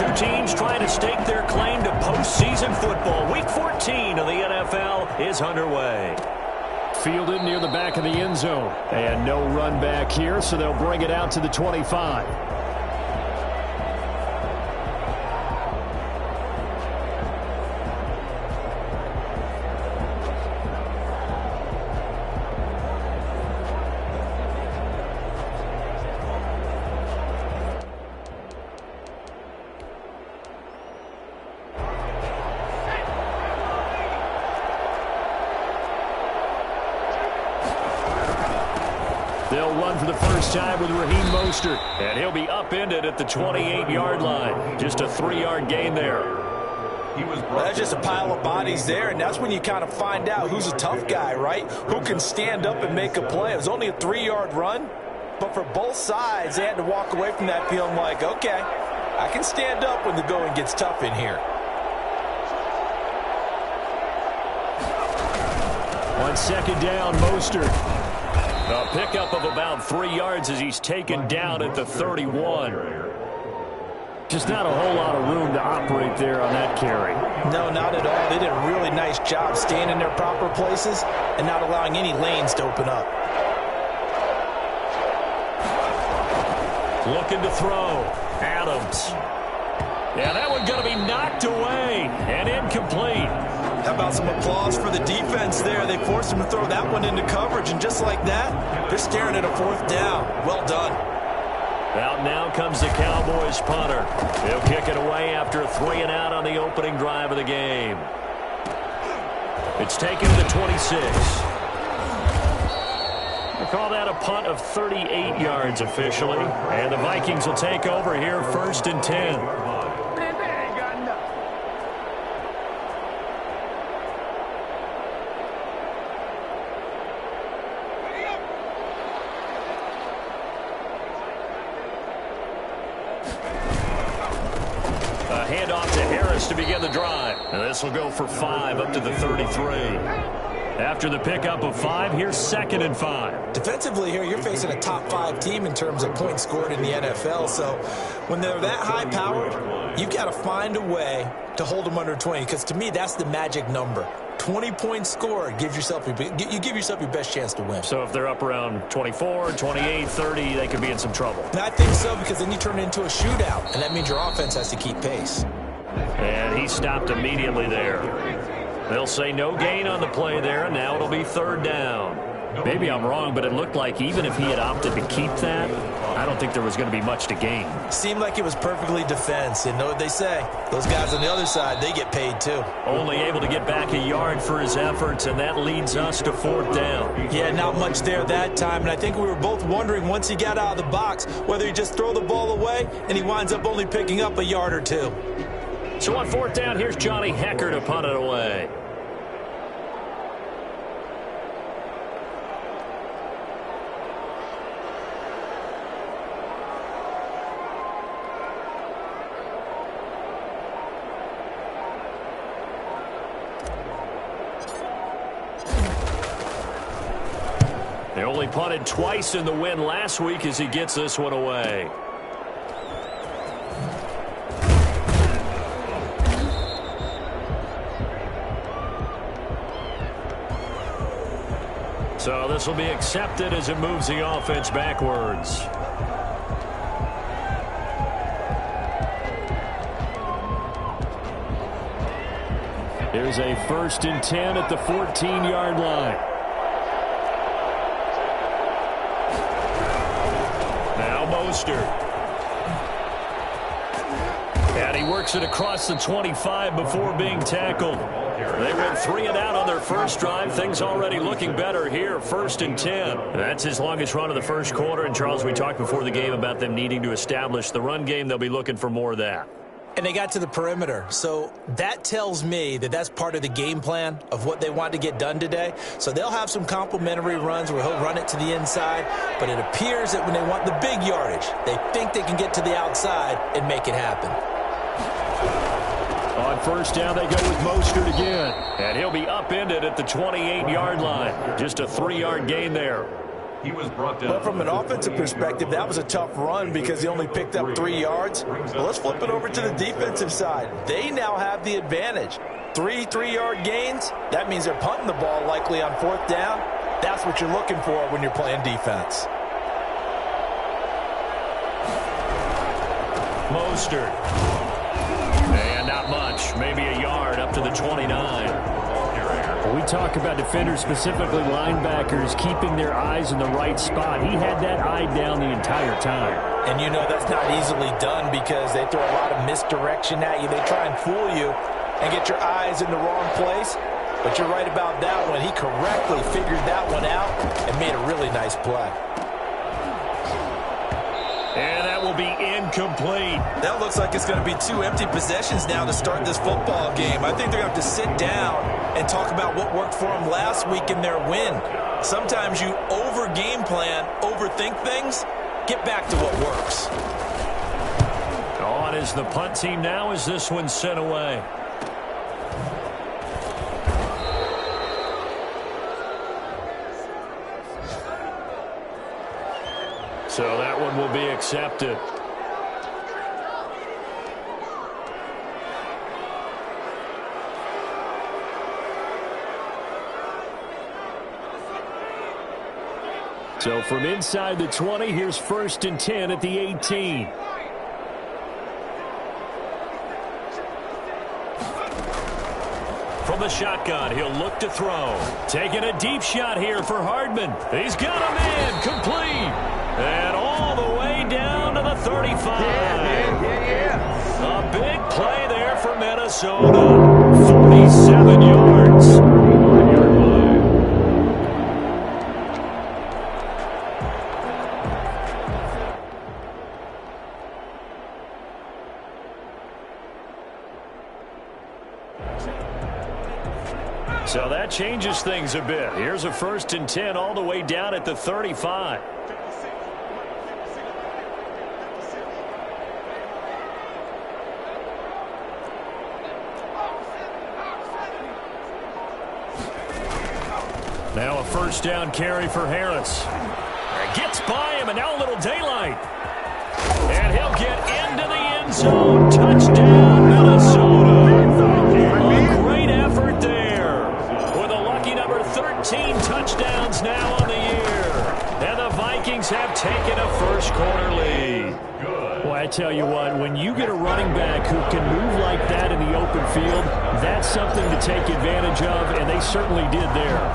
Two teams trying to stake their claim to postseason football. Week 14 of the NFL is underway. Fielded near the back of the end zone. And no run back here, so they'll bring it out to the 25. They'll run for the first time with Raheem Mostert. And he'll be upended at the 28-yard line. Just a 3-yard gain there. That's just a pile of bodies there, and that's when you kind of find out who's a tough guy, right? Who can stand up and make a play. It was only a 3-yard run, but for both sides, they had to walk away from that feeling like, okay, I can stand up when the going gets tough in here. On second down, Mostert. A pickup of about 3 yards as he's taken down at the 31. Just not a whole lot of room to operate there on that carry. No, not at all. They did a really nice job staying in their proper places and not allowing any lanes to open up. Looking to throw. Adams. Yeah, that one going to be knocked away and incomplete. How about some applause for the defense there? They forced him to throw that one into coverage, and just like that, they're staring at a 4th down. Well done. Out now comes the Cowboys punter. He'll kick it away after a 3-and-out on the opening drive of the game. It's taken to the 26. They call that a punt of 38 yards officially. And the Vikings will take over here 1st and 10. Handoff to Harris to begin the drive. And this will go for 5 up to the 33. After the pickup of 5, here's 2nd and 5. Defensively here, you're facing a top 5 team in terms of points scored in the NFL. So when they're that high-powered, you've got to find a way to hold them under 20. Because to me, that's the magic number. 20 points scored gives yourself you give yourself your best chance to win. So if they're up around 24, 28, 30, they could be in some trouble. And I think so, because then you turn it into a shootout, and that means your offense has to keep pace. And he stopped immediately there. They'll say no gain on the play there, and now it'll be 3rd down. Maybe I'm wrong, but it looked like even if he had opted to keep that, I don't think there was going to be much to gain. Seemed like it was perfectly defense. You know what they say? Those guys on the other side, they get paid too. Only able to get back a yard for his efforts, and that leads us to 4th down. Yeah, not much there that time, and I think we were both wondering once he got out of the box whether he just throw the ball away, and he winds up only picking up a yard or 2. So on 4th down, here's Johnny Hekker to punt it away. They only punted twice in the win last week as he gets this one away. So this will be accepted as it moves the offense backwards. Here's a 1st and 10 at the 14-yard line. Now Mostert. And he works it across the 25 before being tackled. They went 3-and-out on their first drive. Things already looking better here. 1st and 10. That's his longest run of the first quarter. And, Charles, we talked before the game about them needing to establish the run game. They'll be looking for more of that. And they got to the perimeter. So that tells me that that's part of the game plan of what they want to get done today. So they'll have some complementary runs where he'll run it to the inside. But it appears that when they want the big yardage, they think they can get to the outside and make it happen. On 1st down, they go with Mostert again. And he'll be upended at the 28-yard line. Just a 3-yard gain there. But from an offensive perspective, that was a tough run because he only picked up 3 yards. Well, let's flip it over to the defensive side. They now have the advantage. 3 3-yard gains, that means they're punting the ball likely on 4th down. That's what you're looking for when you're playing defense. Mostert. And not much, maybe a yard up to the 29. When we talk about defenders, specifically linebackers, keeping their eyes in the right spot, he had that eye down the entire time. And you know that's not easily done because they throw a lot of misdirection at you. They try and fool you and get your eyes in the wrong place. But you're right about that one. He correctly figured that one out and made a really nice play. And that will be incomplete. That looks like it's going to be 2 empty possessions now to start this football game. I think they're going to have to sit down and talk about what worked for them last week in their win. Sometimes you over-game plan, overthink things. Get back to what works. On is the punt team now as this one's sent away. So that one will be accepted. So from inside the 20, here's 1st and 10 at the 18. From the shotgun, he'll look to throw. Taking a deep shot here for Hardman. He's got a man, complete. And all the way down to the 35. A big play there for Minnesota. 47 yards. So that changes things a bit. Here's a 1st and 10 all the way down at the 35. Now a 1st down carry for Harris. Gets by him, and now a little daylight. And he'll get into the end zone. Touchdown, Minnesota. A great effort there. With a lucky number 13 touchdowns now on the year. And the Vikings have taken a first-quarter lead. Well, I tell you what, when you get a running back who can move like that in the open field, that's something to take advantage of, and they certainly did there.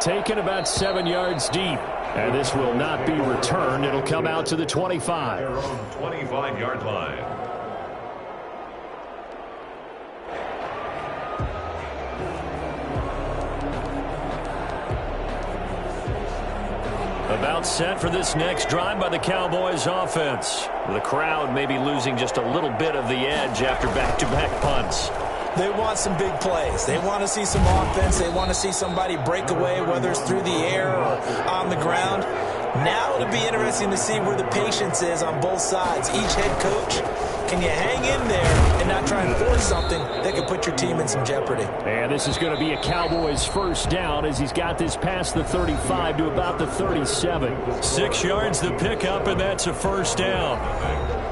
Taken about 7 yards deep. And this will not be returned. It'll come out to the 25. Their own 25-yard line. About set for this next drive by the Cowboys offense. The crowd may be losing just a little bit of the edge after back-to-back punts. They want some big plays. They want to see some offense. They want to see somebody break away, whether it's through the air or on the ground. Now it'll be interesting to see where the patience is on both sides. Each head coach, can you hang in there and not try and force something that could put your team in some jeopardy? And this is going to be a Cowboys 1st down as he's got this past the 35 to about the 37. 6 yards the pickup, and that's a 1st down.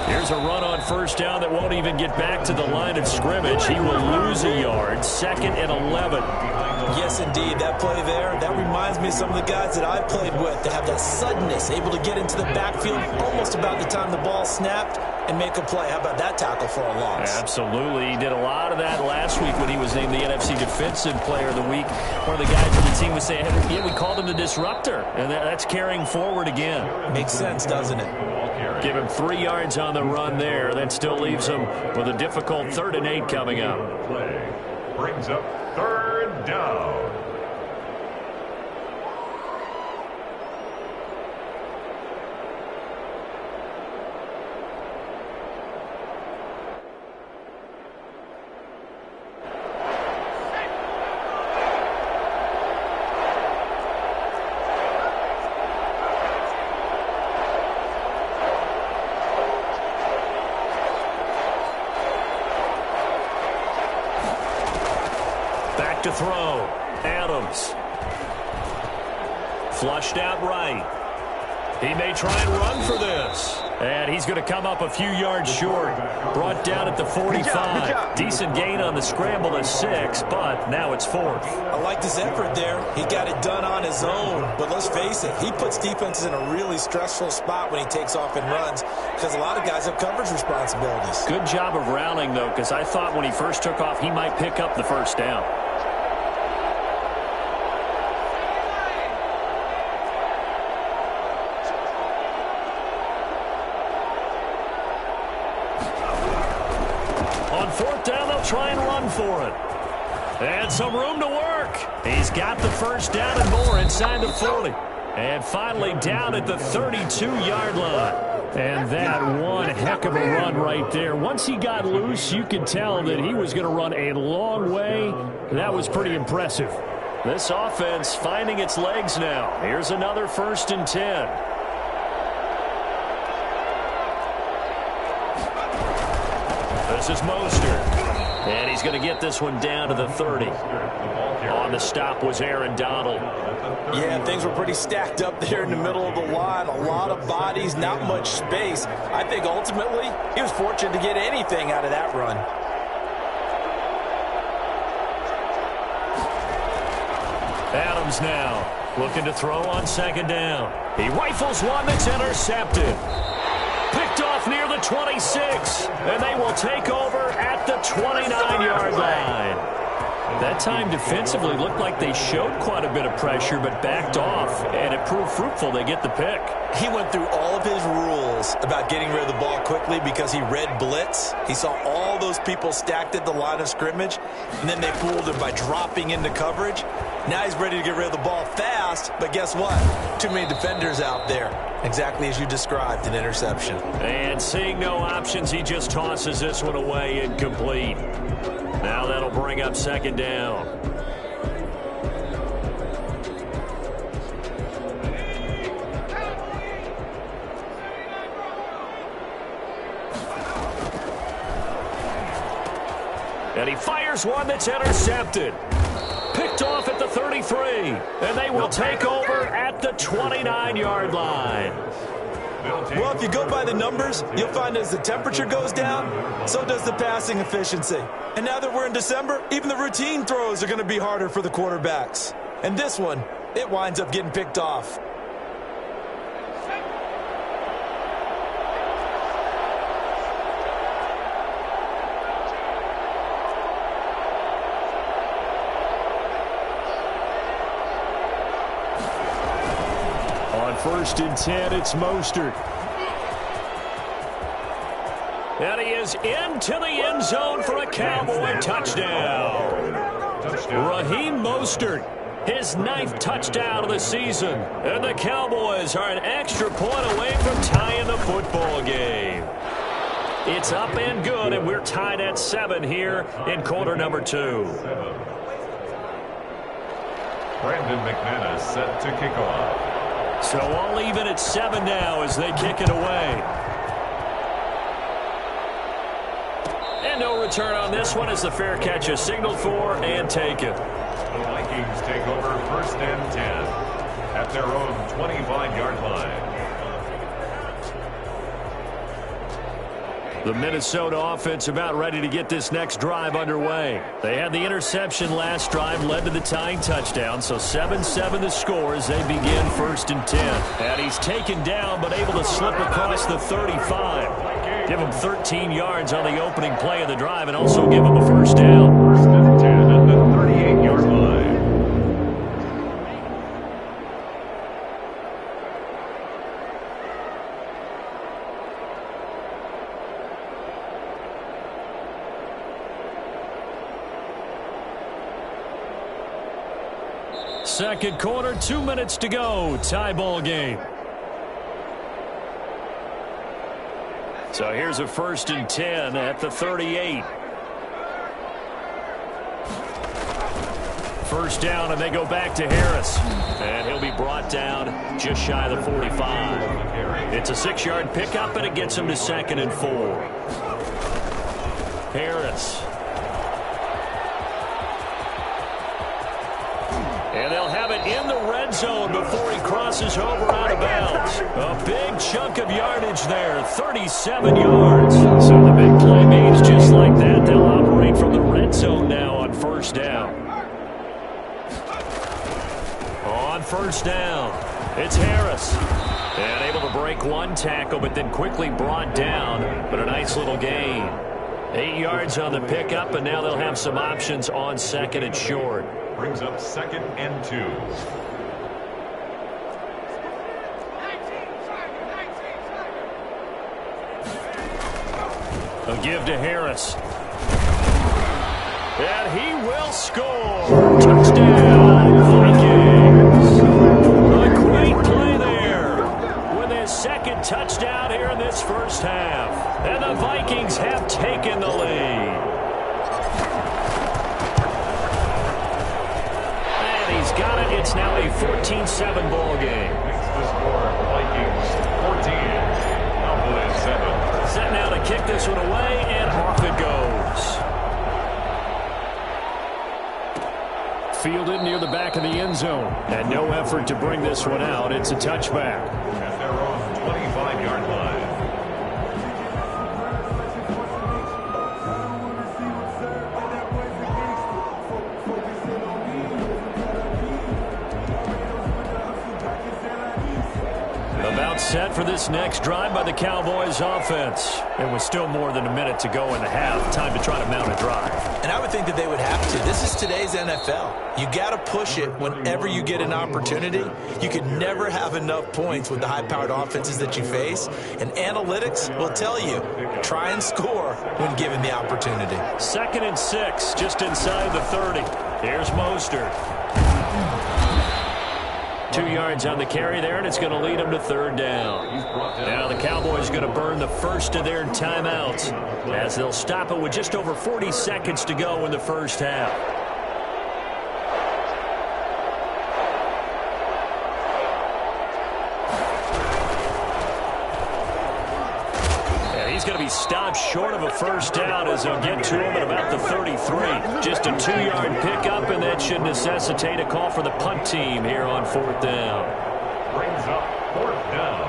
Here's a run on 1st down that won't even get back to the line of scrimmage. He will lose a yard. 2nd and 11. Yes, indeed. That play there, that reminds me of some of the guys that I've played with. They have that suddenness, able to get into the backfield almost about the time the ball snapped and make a play. How about that tackle for a loss? Absolutely. He did a lot of that last week when he was named the NFC Defensive Player of the Week. One of the guys on the team was saying, yeah, we called him the disruptor. And that's carrying forward again. Makes sense, doesn't it? Give him 3 yards on the run there. That still leaves him with a difficult 3rd and 8 coming up. Play brings up 3rd down. back to throw. Adams. Flushed out right. He may try and run for this. And he's going to come up a few yards short. Brought down at the 45. Good job. Decent gain on the scramble to 6, but now it's 4th. I like his effort there. He got it done on his own. But let's face it, he puts defenses in a really stressful spot when he takes off and runs because a lot of guys have coverage responsibilities. Good job of rallying, though, because I thought when he first took off, he might pick up the first down. Try and run for it. And some room to work. He's got the first down and more inside the 40. And finally down at the 32-yard line. And that one heck of a run right there. Once he got loose, you could tell that he was going to run a long way. That was pretty impressive. This offense finding its legs now. Here's another 1st and 10. This is Mostert. And he's going to get this one down to the 30. On the stop was Aaron Donald. Yeah, things were pretty stacked up there in the middle of the line. A lot of bodies, not much space. I think ultimately he was fortunate to get anything out of that run. Adams now looking to throw on 2nd down. He rifles one that's intercepted. Picked off near the 26, and they will take over at the 29-yard line. That time defensively looked like they showed quite a bit of pressure but backed off, and it proved fruitful. They get the pick. He went through all of his rules about getting rid of the ball quickly because he read blitz. He saw all those people stacked at the line of scrimmage, and then they fooled him by dropping into coverage. Now he's ready to get rid of the ball fast, but guess what? Too many defenders out there. Exactly as you described, an interception. And seeing no options, he just tosses this one away incomplete. Now that'll bring up 2nd down. And he fires one that's intercepted. Picked off at the 33, and they will take over at the 29-yard line. Well, if you go by the numbers, you'll find as the temperature goes down, so does the passing efficiency. And now that we're in December, even the routine throws are going to be harder for the quarterbacks. And this one, it winds up getting picked off. On 1st and 10, it's Mostert. And he is into the end zone for a Cowboy touchdown. Raheem Mostert, his 9th touchdown of the season. And the Cowboys are an extra point away from tying the football game. It's up and good, and we're tied at 7 here in quarter number 2. Brandon McManus set to kick off. So all even at 7 now as they kick it away. And no return on this one as the fair catch is signaled for and taken. The Vikings take over 1st and 10 at their own 25-yard line. The Minnesota offense about ready to get this next drive underway. They had the interception last drive, led to the tying touchdown, so 7-7 the score as they begin 1st and 10. And he's taken down but able to slip across the 35. Give him 13 yards on the opening play of the drive and also give him a first down. 1st and 10 at the 38-yard line. Second quarter, 2 minutes to go. Tie ball game. So here's a 1st and 10 at the 38. First down, and they go back to Harris. And he'll be brought down just shy of the 45. It's a 6-yard pickup, and it gets him to 2nd and 4. And they'll have it in the red zone before he crosses over out of bounds. A big chunk of yardage there, 37 yards. So the big play means just like that, they'll operate from the red zone now on first down. On first down, it's Harris. And able to break one tackle, but then quickly brought down. But a nice little gain. 8 yards on the pickup, and now they'll have some options on second and short. Brings up 2nd and 2. A give to Harris. And he will score. Touchdown, Vikings. A great play there with his second touchdown here in this first half. And the Vikings have taken the lead. And he's got it. It's now a 14-7 ball game. Makes the score Vikings 14, Cowboys 7. Set now to kick this one away, and off it goes. Fielded near the back of the end zone. And no effort to bring this one out. It's a touchback. At their own 25-yard line. About set for this next drive by the Cowboys offense. And with still more than a minute to go in the half, time to try to mount a drive. And I would think that they would have to. This is today's NFL. You got to push it whenever you get an opportunity. You can never have enough points with the high-powered offenses that you face. And analytics will tell you, try and score when given the opportunity. 2nd and 6, just inside the 30. Here's Mostert. 2 yards on the carry there, and it's going to lead them to third down. Now the Cowboys going to burn the first of their timeouts as they'll stop it with just over 40 seconds to go in the first half. And he's going to be stopped short of a first down as they'll get to him at about the 33. Just a 2-yard pickup, and that should necessitate a call for the punt team here on 4th down. Brings up 4th down.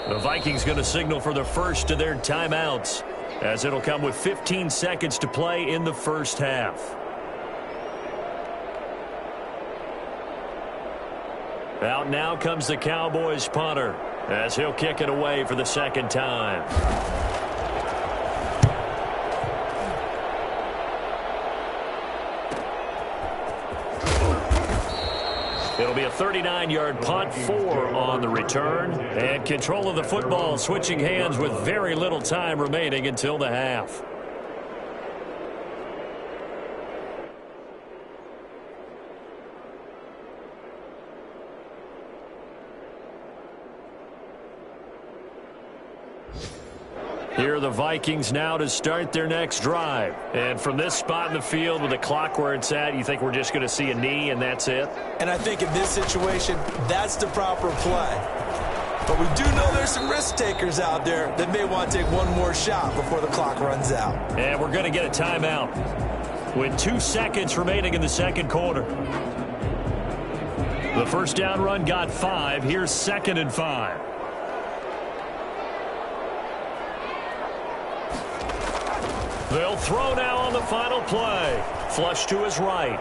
The Vikings going to signal for the first of their timeouts, as it'll come with 15 seconds to play in the first half. Out now comes the Cowboys punter, as he'll kick it away for the second time. It'll be a 39-yard punt, 4 on the return. And control of the football switching hands with very little time remaining until the half. Here are the Vikings now to start their next drive. And from this spot in the field with the clock where it's at, you think we're just going to see a knee and that's it? And I think in this situation, that's the proper play. But we do know there's some risk takers out there that may want to take one more shot before the clock runs out. And we're going to get a timeout with 2 seconds remaining in the second quarter. The first down run got 5. Here's 2nd and 5. They'll throw now on the final play. Flush to his right.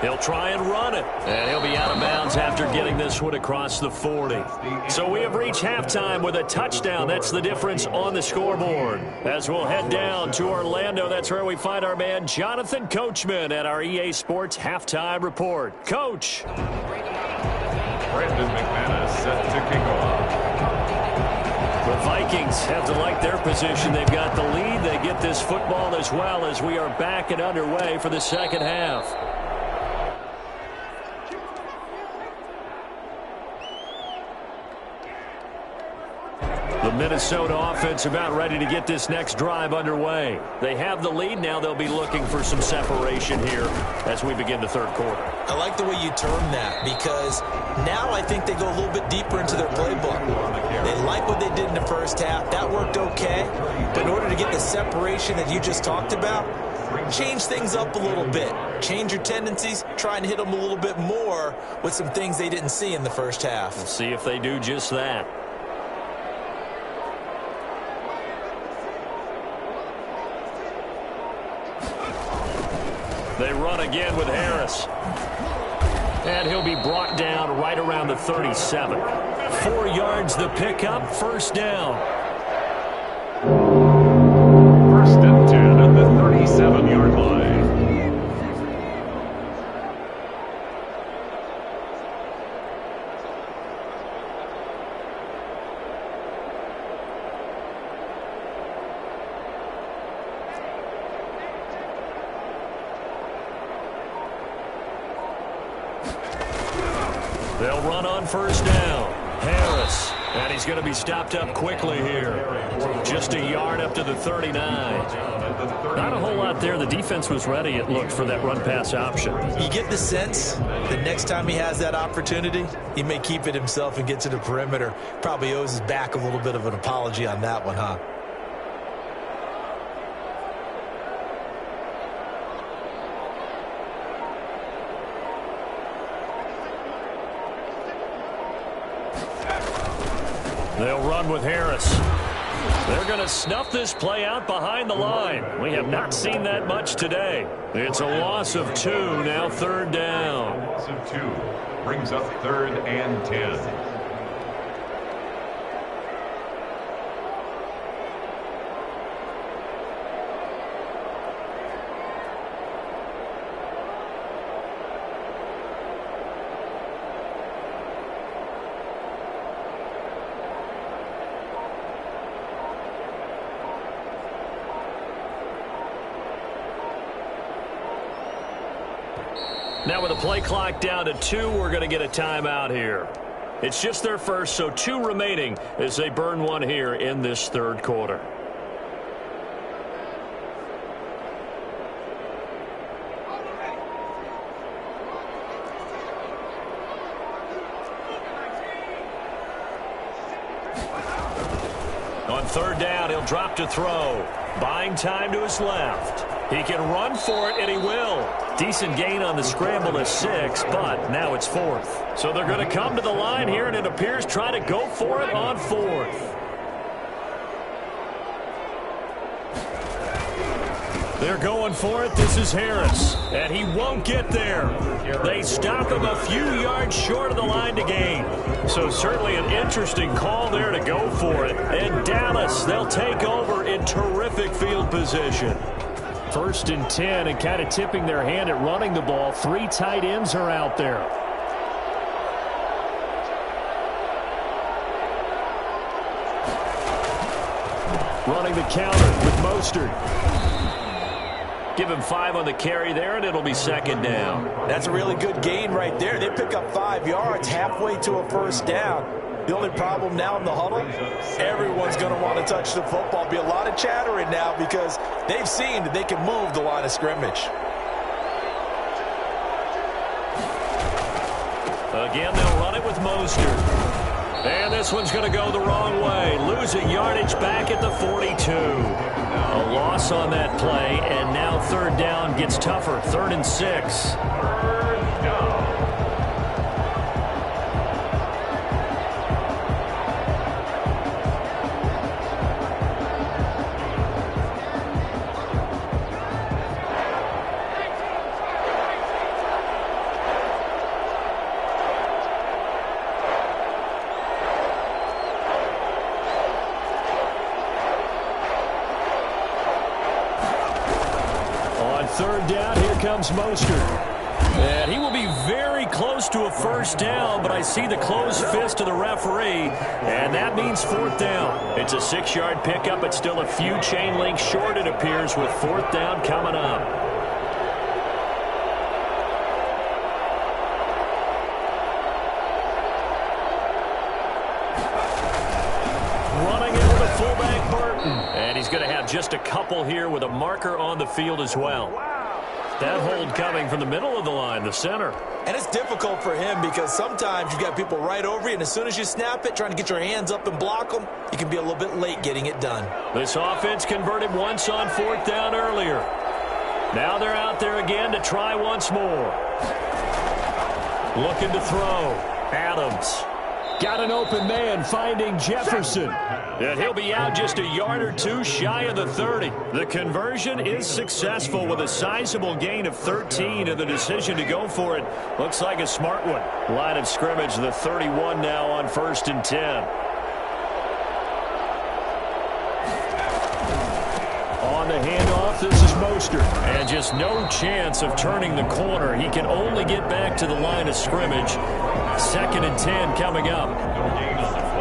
He'll try and run it. And he'll be out of bounds after getting this one across the 40. So we have reached halftime with a touchdown. That's the difference on the scoreboard. As we'll head down to Orlando, that's where we find our man Jonathan Coachman at our EA Sports Halftime Report. Coach. Brandon McManus set to kick off. The Vikings have to like their position. They've got the lead. They get this football as well as we are back and underway for the second half. The Minnesota offense about ready to get this next drive underway. They have the lead. Now they'll be looking for some separation here as we begin the third quarter. I like the way you term that because now I think they go a little bit deeper into their playbook. They like what they did in the first half. That worked okay. But in order to get the separation that you just talked about, change things up a little bit. Change your tendencies. Try and hit them a little bit more with some things they didn't see in the first half. We'll see if they do just that. They run again with Harris. And he'll be brought down right around the 37. 4 yards the pickup, first down. First and 10 at the 37-yard line. They'll run on first down. Harris. And he's going to be stopped up quickly here. Just a yard up to the 39. Not a whole lot there. The defense was ready, it looked, for that run-pass option. You get the sense that next time he has that opportunity, he may keep it himself and get to the perimeter. Probably owes his back a little bit of an apology on that one, huh? They'll run with Harris. They're going to snuff this play out behind the line. We have not seen that much today. It's a loss of 2, now third down. Loss of 2 brings up 3rd and 10. Now with the play clock down to 2, we're going to get a timeout here. It's just their first, so 2 remaining as they burn one here in this third quarter. On third down, he'll drop to throw. Buying time to his left. He can run for it, and he will. Decent gain on the scramble to 6, but now it's 4th. So they're going to come to the line here, and it appears try to go for it on 4th. They're going for it. This is Harris, and he won't get there. They stop him a few yards short of the line to gain. So certainly an interesting call there to go for it. And Dallas, they'll take over in terrific field position. 1st and 10, and kind of tipping their hand at running the ball. 3 tight ends are out there. Running the counter with Mostert. Give him 5 on the carry there, and it'll be second down. That's a really good gain right there. They pick up 5 yards halfway to a first down. The only problem now in the huddle, everyone's going to want to touch the football. Be a lot of chattering now because they've seen that they can move the line of scrimmage. Again, they'll run it with Mostert. And this one's going to go the wrong way. Losing yardage back at the 42. A loss on that play, and now third down gets tougher. 3rd and 6. Third down, here comes Mostert. And he will be very close to a first down, but I see the closed fist of the referee, and that means 4th down. It's a 6-yard pickup, but still a few chain links short, it appears, with 4th down coming up. running it with a fullback Burton. And he's going to have just a couple here with a marker on the field as well. That hold coming from the middle of the line, the center. And it's difficult for him because sometimes you've got people right over you, and as soon as you snap it, trying to get your hands up and block them, you can be a little bit late getting it done. This offense converted once on 4th down earlier. Now they're out there again to try once more. Looking to throw. Adams. Got an open man finding Jefferson. And he'll be out just a yard or two shy of the 30. The conversion is successful with a sizable gain of 13, and the decision to go for it looks like a smart one. Line of scrimmage, the 31 now on 1st and 10. On the handoff, this is Mostert. And just no chance of turning the corner. He can only get back to the line of scrimmage. 2nd and 10 coming up.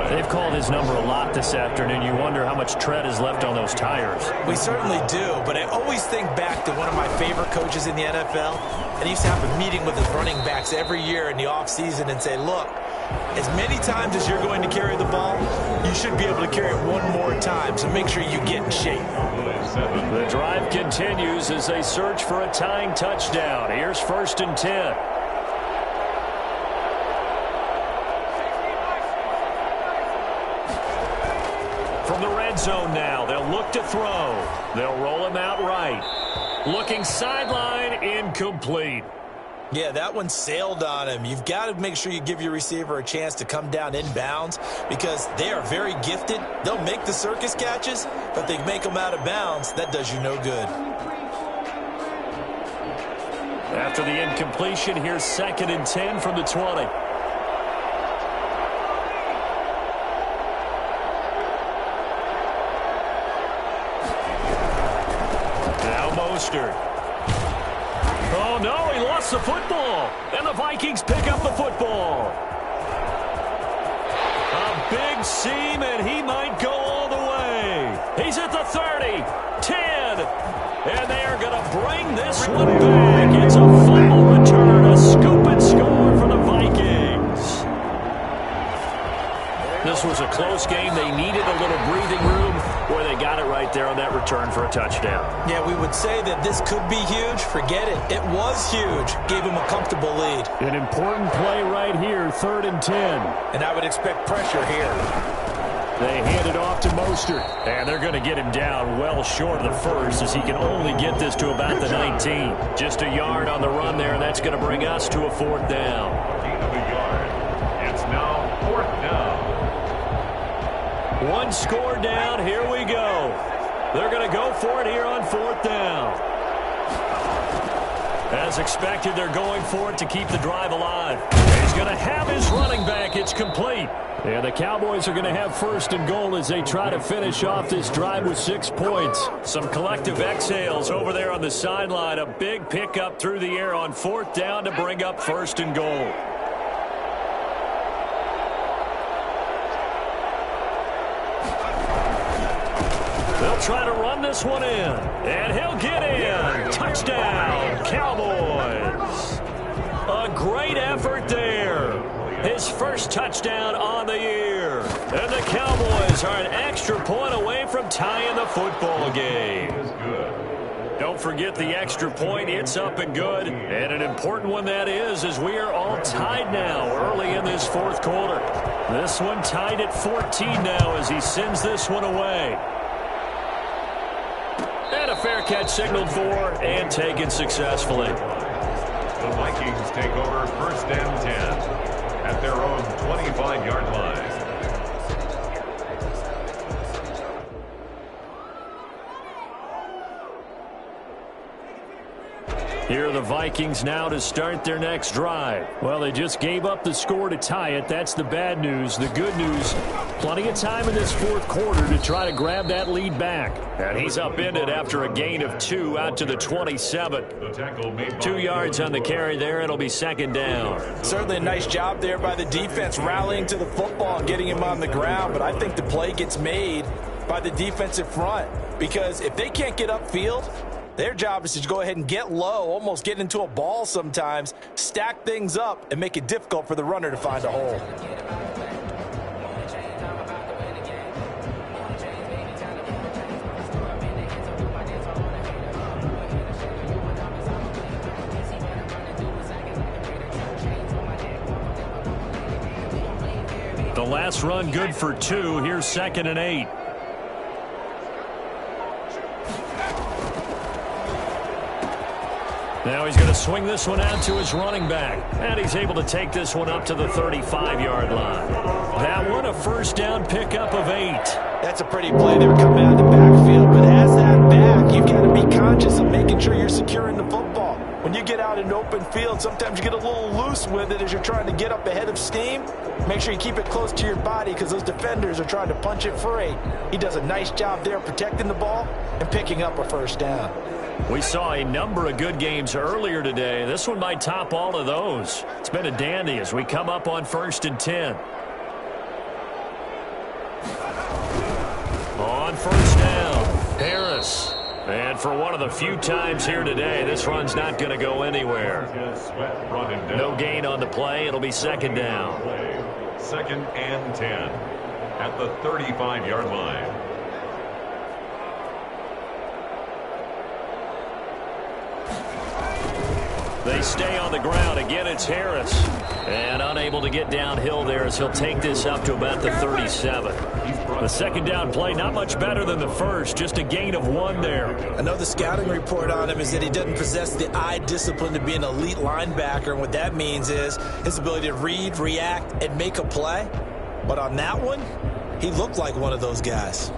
They've called his number a lot this afternoon. You wonder how much tread is left on those tires. We certainly do, but I always think back to one of my favorite coaches in the NFL, and he used to have a meeting with his running backs every year in the offseason and say, look, as many times as you're going to carry the ball, you should be able to carry it one more time, so make sure you get in shape. The drive continues as they search for a tying touchdown. Here's 1st and 10. From the red zone now, they'll look to throw. They'll roll him out right. Looking sideline, incomplete. Yeah, that one sailed on him. You've got to make sure you give your receiver a chance to come down inbounds because they are very gifted. They'll make the circus catches, but they make them out of bounds. That does you no good. After the incompletion, here's 2nd and 10 from the 20. Oh, no, he lost the football. And the Vikings pick up the football. A big seam, and he might go all the way. He's at the 30, 10, and they are going to bring this one back. It's a final return, a scoop and score for the Vikings. This was a close game. They needed a little breathing room. Boy, they got it right there on that return for a touchdown. Yeah, we would say that this could be huge. Forget it. It was huge. Gave him a comfortable lead. An important play right here, 3rd and 10. And I would expect pressure here. They hand it off to Mostert. And they're going to get him down well short of the first as he can only get this to about the 19. Just a yard on the run there, and that's going to bring us to a 4th down. Gain of a yard. It's now 4th down. One score down. Here we go. They're going to go for it here on 4th down. As expected, they're going for it to keep the drive alive. He's going to have his running back. It's complete. And the Cowboys are going to have 1st and goal as they try to finish off this drive with 6 points. Some collective exhales over there on the sideline. A big pickup through the air on 4th down to bring up 1st and goal. They'll try to run this one in, and he'll get in. Touchdown, Cowboys. A great effort there. His first touchdown on the year. And the Cowboys are an extra point away from tying the football game. Don't forget the extra point. It's up and good. And an important one that is, as we are all tied now early in this 4th quarter. This one tied at 14 now as he sends this one away. And a fair catch signaled for and taken successfully. The Vikings take over 1st and 10 at their own 25-yard line. Here are the Vikings now to start their next drive. Well, they just gave up the score to tie it. That's the bad news. The good news, plenty of time in this 4th quarter to try to grab that lead back. And he's upended after a gain of 2 out to the 27. 2 yards on the carry there. It'll be 2nd down. Certainly a nice job there by the defense rallying to the football and getting him on the ground. But I think the play gets made by the defensive front because if they can't get upfield, their job is to go ahead and get low, almost get into a ball sometimes, stack things up, and make it difficult for the runner to find a hole. pass run good for 2. Here's 2nd and 8. Now he's going to swing this one out to his running back. And he's able to take this one up to the 35-yard line. That one a first down pickup of 8. That's a pretty play there coming out of the backfield. But as that back, you've got to be conscious of making sure you're securing the football. When you get out in open field, sometimes you get a little loose with it as you're trying to get up ahead of steam. Make sure you keep it close to your body because those defenders are trying to punch it free. He does a nice job there protecting the ball and picking up a first down. We saw a number of good games earlier today. This one might top all of those. It's been a dandy as we come up on 1st and 10. On first down, Harris. And for one of the few times here today, this run's not going to go anywhere. No gain on the play. It'll be 2nd down. 2nd and 10 at the 35-yard line. They stay on the ground. Again, it's Harris. And unable to get downhill there as he'll take this up to about the 37. The 2nd down play, not much better than the first. Just a gain of 1 there. I know the scouting report on him is that he doesn't possess the eye discipline to be an elite linebacker. And what that means is his ability to read, react, and make a play. But on that one, he looked like one of those guys.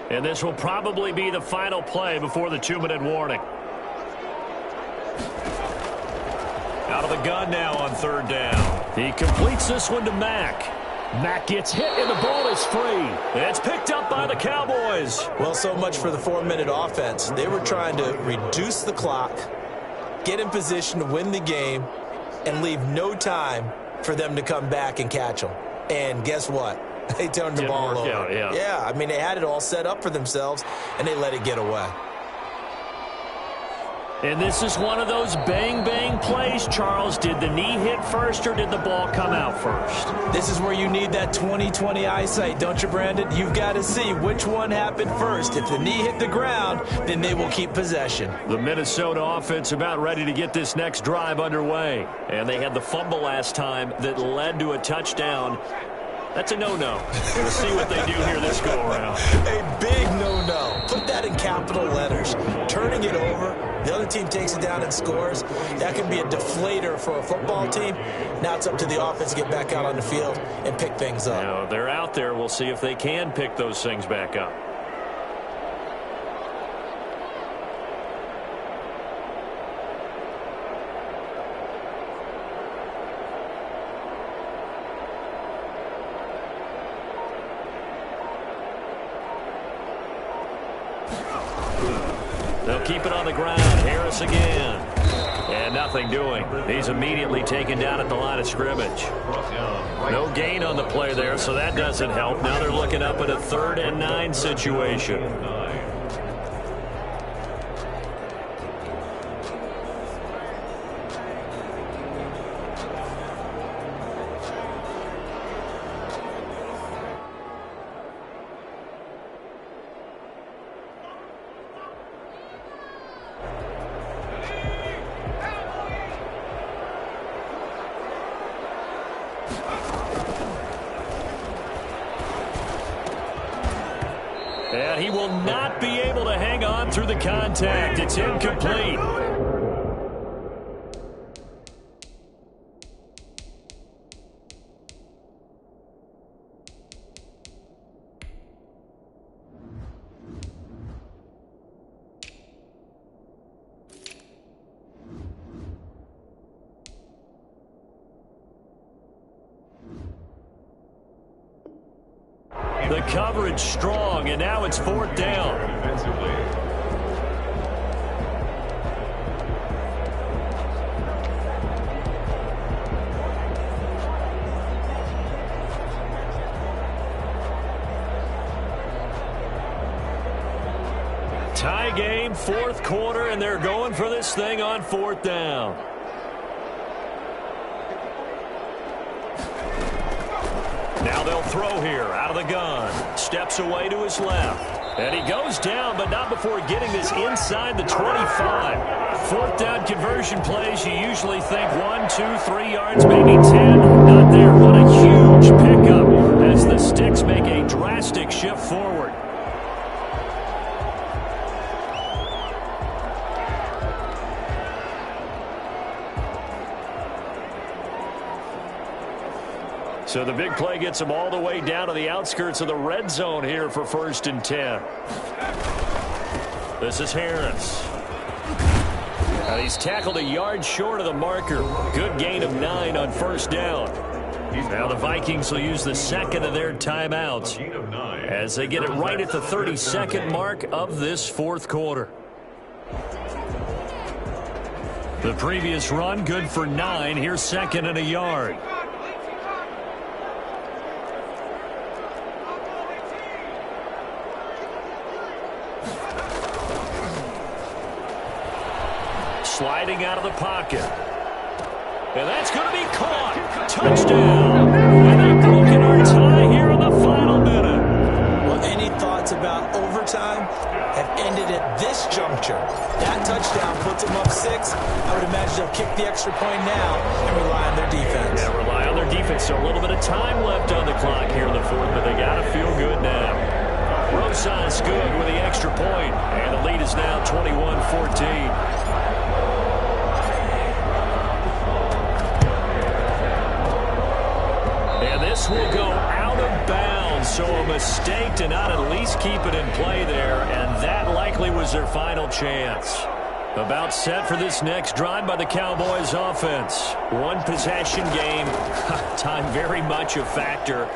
And this will probably be the final play before the 2-minute warning. Out of the gun now on 3rd down. He completes this one to Mack. Mack gets hit and the ball is free. It's picked up by the Cowboys. Well, so much for the 4-minute offense. They were trying to reduce the clock, get in position to win the game, and leave no time for them to come back and catch them. And guess what? They turned the ball over. Out, yeah, I mean, they had it all set up for themselves, and they let it get away. And this is one of those bang-bang plays, Charles. Did the knee hit first or did the ball come out first? This is where you need that 20/20 eyesight, don't you, Brandon? You've got to see which one happened first. If the knee hit the ground, then they will keep possession. The Minnesota offense about ready to get this next drive underway. And they had the fumble last time that led to a touchdown. That's a no-no. We'll see what they do here this go-around. A big no-no. Put that in capital letters. Turning it over, the other team takes it down and scores. That can be a deflator for a football team. Now it's up to the offense to get back out on the field and pick things up. Now, they're out there. We'll see if they can pick those things back up. They'll keep it on the ground. Harris again. And nothing doing. He's immediately taken down at the line of scrimmage. No gain on the play there, so that doesn't help. Now they're looking up at a 3rd and 9 situation. And he will not be able to hang on through the contact. It's incomplete. The coverage strong, and now it's 4th down. Tie game, 4th quarter, and they're going for this thing on 4th down. Now they'll throw here out of the gun. Steps away to his left. And he goes down, but not before getting this inside the 25. Fourth down conversion plays, you usually think 1, 2, 3 yards, maybe 10. Not there. What a huge pickup as the Sticks make a drastic shift forward. So the big play gets him all the way down to the outskirts of the red zone here for 1st and 10. This is Harris. And he's tackled a yard short of the marker. Good gain of 9 on 1st down. Now the Vikings will use the second of their timeouts as they get it right at the 32nd mark of this 4th quarter. The previous run good for 9. Here's 2nd and a yard. Sliding out of the pocket. And that's going to be caught. Touchdown. And a broken our tie here in the final minute. Well, any thoughts about overtime have ended at this juncture. That touchdown puts them up 6. I would imagine they'll kick the extra point now and rely on their defense. Yeah, rely on their defense. So a little bit of time left on the clock here in the 4th, but they got to feel good now. Rosas good with the extra point. And the lead is now 21-14. This will go out of bounds, so a mistake to not at least keep it in play there, and that likely was their final chance. About set for this next drive by the Cowboys offense. One possession game, time very much a factor.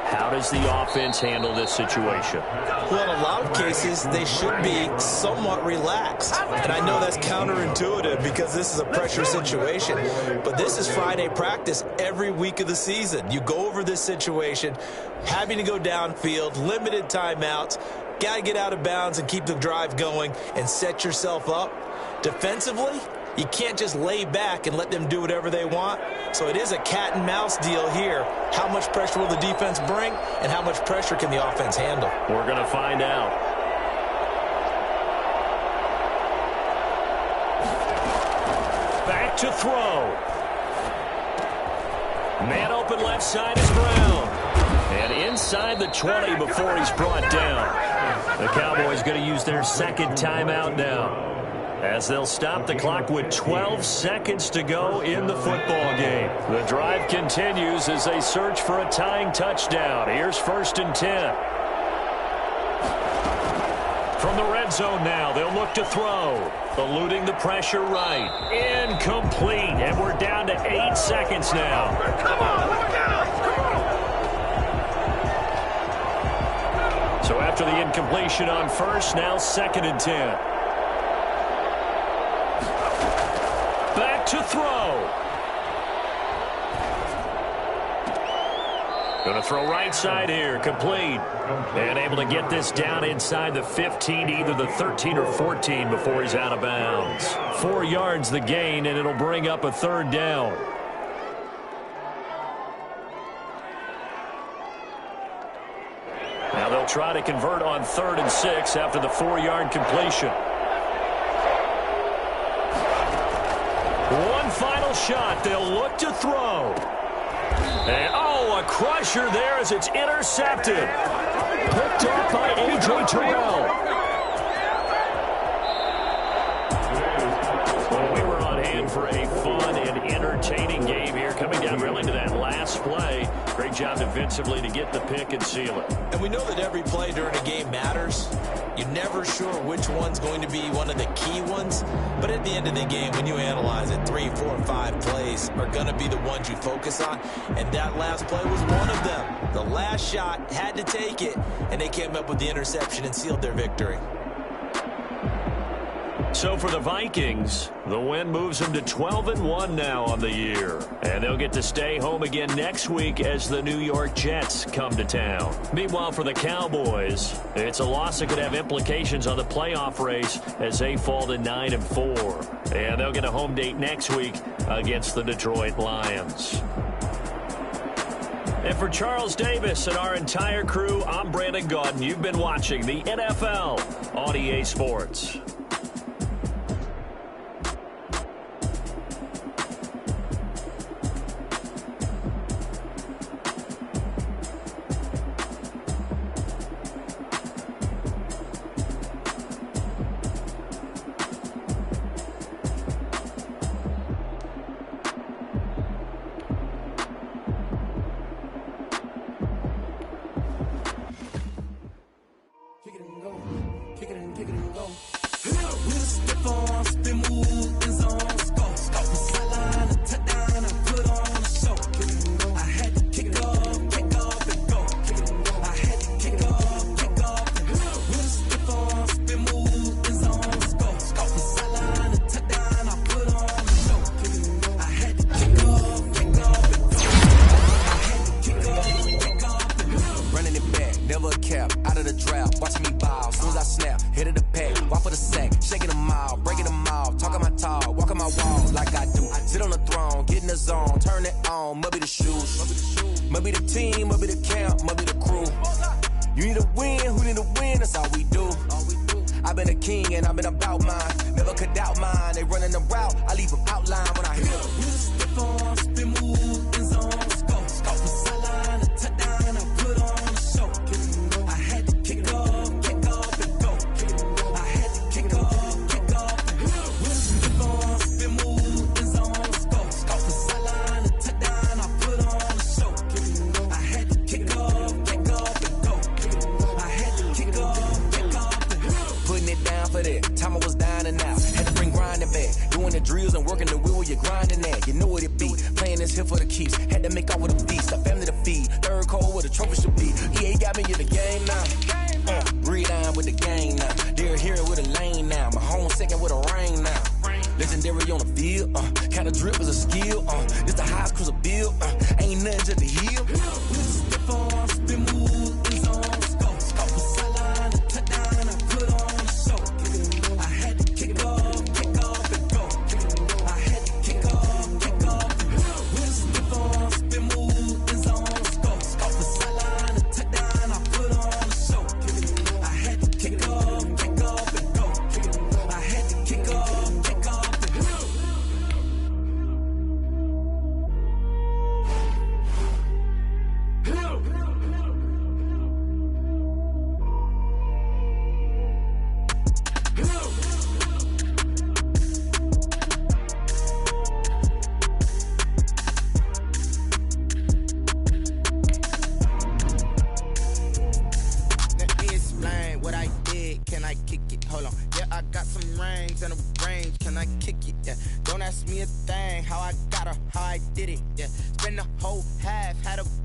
How does the offense handle this situation? Well, in a lot of cases, they should be somewhat relaxed. And I know that's counterintuitive because this is a pressure situation. But this is Friday practice every week of the season. You go over this situation, having to go downfield, limited timeouts, got to get out of bounds and keep the drive going and set yourself up. Defensively, you can't just lay back and let them do whatever they want. So it is a cat and mouse deal here. How much pressure will the defense bring, and how much pressure can the offense handle? We're going to find out. Back to throw. Man open left side is Brown. And inside the 20 before he's brought down. The Cowboys going to use their second timeout now, as they'll stop the clock with 12 seconds to go in the football game. The drive continues as they search for a tying touchdown. Here's 1st and 10. From the red zone now, they'll look to throw. Eluding the pressure right. Incomplete. And we're down to 8 seconds now. Come on, look out! Come on! So after the incompletion on 1st, now 2nd and 10. Back to throw. Going to throw right side here. Complete. And able to get this down inside the 15, either the 13 or 14 before he's out of bounds. 4 yards the gain, and it'll bring up a 3rd down. Now they'll try to convert on 3rd and 6 after the 4-yard completion. One final shot. They'll look to throw. And, a crusher there as it's intercepted. Picked up by A.J. Terrell. Well, we were on hand for a fun and entertaining game here, coming down really to that last play. Great job defensively to get the pick and seal it. And we know that every play during a game matters. You're never sure which one's going to be one of the key ones. But at the end of the game, when you analyze it, 3, 4, 5 plays are going to be the ones you focus on. And that last play was one of them. The last shot had to take it, and they came up with the interception and sealed their victory. So for the Vikings, the win moves them to 12-1 now on the year. And they'll get to stay home again next week as the New York Jets come to town. Meanwhile, for the Cowboys, it's a loss that could have implications on the playoff race as they fall to 9-4. And they'll get a home date next week against the Detroit Lions. And for Charles Davis and our entire crew, I'm Brandon Gaudin. You've been watching the NFL on EA Sports. Don't ask me a thing, how I got her, how I did it, yeah. Spend the whole half, had a